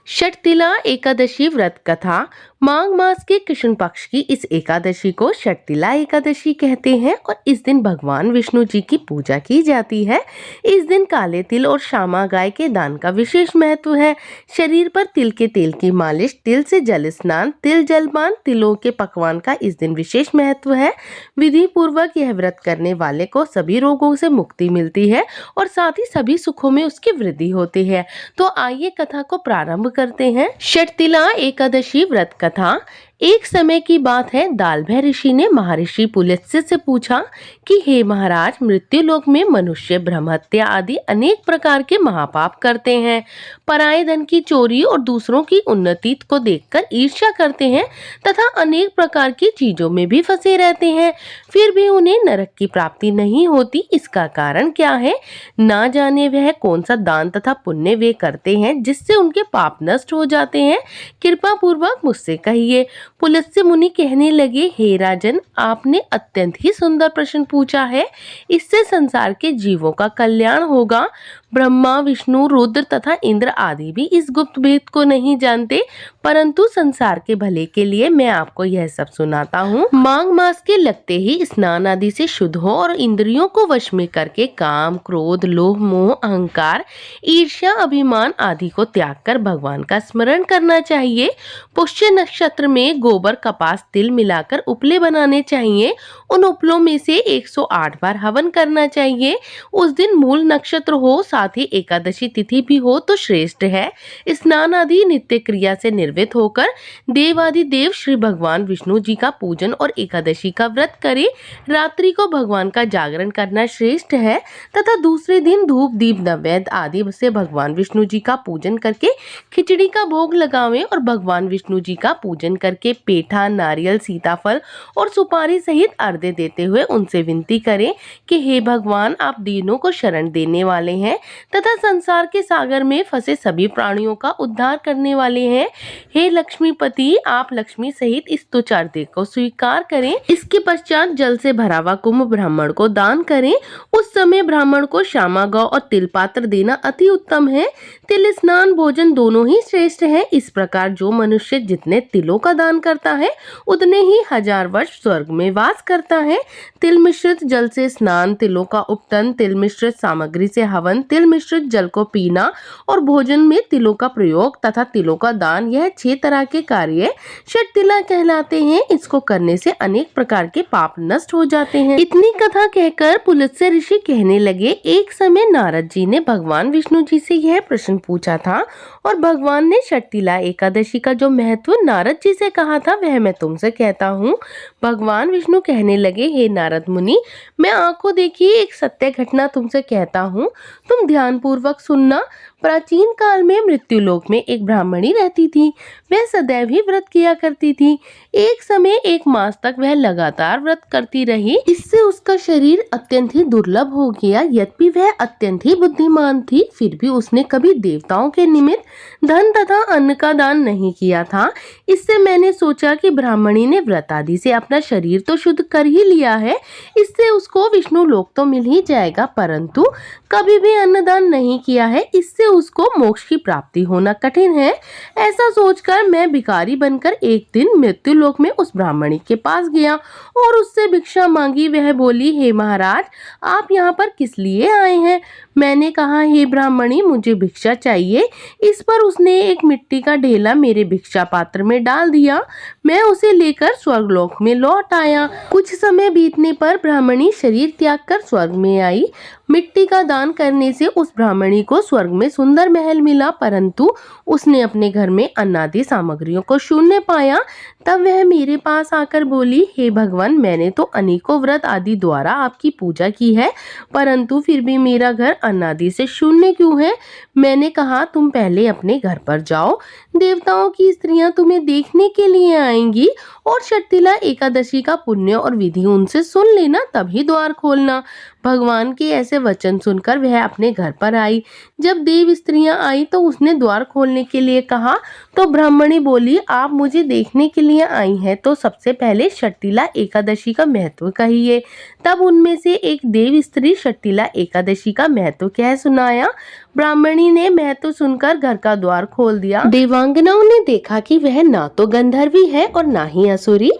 षटतिला एकादशी व्रत कथा। माघ मास के कृष्ण पक्ष की इस एकादशी को षटतिला एकादशी कहते हैं और इस दिन भगवान विष्णु जी की पूजा की जाती है। इस दिन काले तिल और श्यामा गाय के दान का विशेष महत्व है। शरीर पर तिल के तेल की मालिश, तिल से जल स्नान, तिल जलपान, तिलों के पकवान का इस दिन विशेष महत्व है। विधि पूर्वक यह व्रत करने वाले को सभी रोगों से मुक्ति मिलती है और साथ ही सभी सुखों में उसकी वृद्धि होती है। तो आइए कथा को प्रारंभ करते हैं। षटतिला एकादशी व्रत कथा। एक समय की बात है, दालभय ऋषि ने महर्षि पुलत्स्य से पूछा कि हे महाराज, मृत्यु लोक में मनुष्य ब्रह्म हत्या आदि अनेक प्रकार के महापाप करते हैं, पराये धन की चोरी और दूसरों की उन्नति को देखकर ईर्ष्या करते हैं तथा अनेक प्रकार की चीजों में भी फंसे रहते हैं, फिर भी उन्हें नरक की प्राप्ति नहीं होती। इसका कारण क्या है? ना जाने वह कौन सा दान तथा पुण्य वे करते हैं जिससे उनके पाप नष्ट हो जाते हैं। कृपा पूर्वक मुझसे कहिए। पुलत्स्य मुनि कहने लगे, हे राजन, आपने अत्यंत ही सुंदर प्रश्न पूछा है। इससे संसार के जीवों का कल्याण होगा। ब्रह्मा, विष्णु, रुद्र तथा इंद्र आदि भी इस गुप्त भेद को नहीं जानते, परंतु संसार के भले के लिए मैं आपको यह सब सुनाता हूँ। माघ मास के लगते ही स्नान आदि से शुद्ध हो और इंद्रियों को वश में करके काम, क्रोध, लोभ, मोह, अहंकार, ईर्ष्या, अभिमान आदि को त्याग कर भगवान का स्मरण करना चाहिए। पुष्य नक्षत्र में गोबर, कपास, तिल मिलाकर उपले बनाने चाहिए। उन उपलों में से 108 बार हवन करना चाहिए। उस दिन मूल नक्षत्र हो, साथ ही एकादशी तिथि भी हो तो श्रेष्ठ है। स्नान आदि नित्य क्रिया से निर्वृत्त होकर देवादि देव श्री भगवान विष्णु जी का पूजन और एकादशी का व्रत करें। रात्रि को भगवान का जागरण करना श्रेष्ठ है तथा दूसरे दिन धूप, दीप, नैवेद्य आदि से भगवान विष्णु जी का पूजन करके खिचड़ी का भोग लगावें और भगवान विष्णु जी का पूजन करके पेठा, नारियल, सीताफल और सुपारी सहित अर्घ्य देते हुए उनसे विनती करें कि हे भगवान, आप दीनों को शरण देने वाले हैं तथा संसार के सागर में फंसे सभी प्राणियों का उद्धार करने वाले हैं। हे लक्ष्मीपति, आप लक्ष्मी सहित इस तुच्छ अर्घ्य को स्वीकार करें। इसके पश्चात जल से भरा हुआ कुंभ ब्राह्मण को दान करें। उस समय ब्राह्मण को श्यामा गौ और तिल पात्र देना अति उत्तम है। तिल स्नान भोजन दोनों ही श्रेष्ठ है। इस प्रकार जो मनुष्य जितने तिलों का दान करता है उतने ही 1000 वर्ष स्वर्ग में वास करता है। तिल मिश्रित जल से स्नान, तिलों का उपटन, तिल मिश्रित सामग्री से हवन, तिल मिश्रित जल को पीना और भोजन में तिलों का प्रयोग तथा तिलों का दान, यह 6 तरह के कार्य षटतिला कहलाते हैं। इसको करने से अनेक प्रकार के पाप नष्ट हो जाते हैं। इतनी कथा कहकर पुलत्स्य ऋषि कहने लगे, एक समय नारद जी ने भगवान विष्णु जी से यह प्रश्न पूछा था और भगवान ने षटतिला एकादशी का जो महत्व नारद जी से कहा था वह मैं तुमसे कहता हूँ। भगवान विष्णु कहने लगे, हे नारद मुनि, मैं आंखों देखी एक सत्य घटना तुमसे कहता हूँ, तुम ध्यान पूर्वक सुनना। प्राचीन काल में मृत्यु लोक में एक ब्राह्मणी रहती थी। वह सदैव ही व्रत किया करती थी। एक समय 1 मास तक वह लगातार व्रत करती रही। इससे उसका शरीर अत्यंत ही दुर्लभ हो गया। यद्यपि वह अत्यंत ही बुद्धिमान थी, फिर भी उसने कभी देवताओं के निमित्त धन तथा अन्न का दान नहीं किया था। इससे मैंने सोचा कि ब्राह्मणी ने व्रत आदि से अपना शरीर तो शुद्ध कर ही लिया है, इससे उसको विष्णु लोक तो मिल ही जाएगा, परंतु कभी भी अन्नदान नहीं किया है, इससे उसको मोक्ष की प्राप्ति होना कठिन है। ऐसा सोचकर मैं भिखारी बनकर एक दिन मृत्यु लोक में उस ब्राह्मणी के पास गया और उससे भिक्षा मांगी। वह बोली, हे महाराज, आप यहाँ पर किस लिए आए हैं? मैंने कहा, हे ब्राह्मणी, मुझे भिक्षा चाहिए। इस पर उसने एक मिट्टी का ढेला मेरे भिक्षा पात्र में डाल दिया। मैं उसे लेकर स्वर्गलोक में लौट आया। कुछ समय बीतने पर ब्राह्मणी शरीर त्याग कर स्वर्ग में आई। मिट्टी का दान करने से उस ब्राह्मणी को स्वर्ग में सुंदर महल मिला, परंतु उसने अपने घर में अन्नादि सामग्रियों को शून्य पाया। तब वह मेरे पास आकर बोली, हे भगवान, मैंने तो अनेकों व्रत आदि द्वारा आपकी पूजा की है, परंतु फिर भी मेरा घर अन्नादि से शून्य क्यों है? मैंने कहा, तुम पहले अपने घर पर जाओ, देवताओं की स्त्रियां तुम्हें देखने के लिए आएंगी और षटतिला एकादशी का पुण्य और विधि उनसे सुन लेना, तभी द्वार खोलना। भगवान के ऐसे से वचन सुनकर वह अपने घर पर आई। जब देव स्त्रियां आई तो उसने द्वार खोलने के लिए कहा तो ब्राह्मणी बोली, आप मुझे देखने के लिए आई हैं तो सबसे पहले शर्तिला एकादशी का महत्व कहिए। तब उनमें से एक देव स्त्री शर्तिला एकादशी का महत्व कह सुनाया। ब्राह्मणी ने महत्व सुनकर घर का द्वार खोल दिया। देवांगनाओं ने देखा कि वह ना तो गंधर्वी है और ना ही असुरी,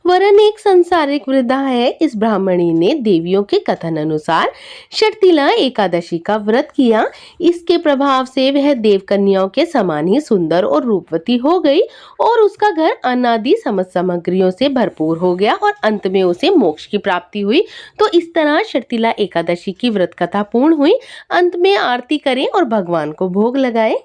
वरन एक संसारिक वृद्धा है। इस ब्राह्मणी ने देवियों के कथन अनुसार शर्तिला एकादशी का व्रत किया। इसके प्रभाव से वह देवकन्याओं के समान ही सुंदर और रूपवती हो गई और उसका घर अनादि समस्त सामग्रियों से भरपूर हो गया और अंत में उसे मोक्ष की प्राप्ति हुई। तो इस तरह शर्तिला एकादशी की व्रत कथा पूर्ण हुई। अंत में आरती करें और भगवान को भोग लगाएं।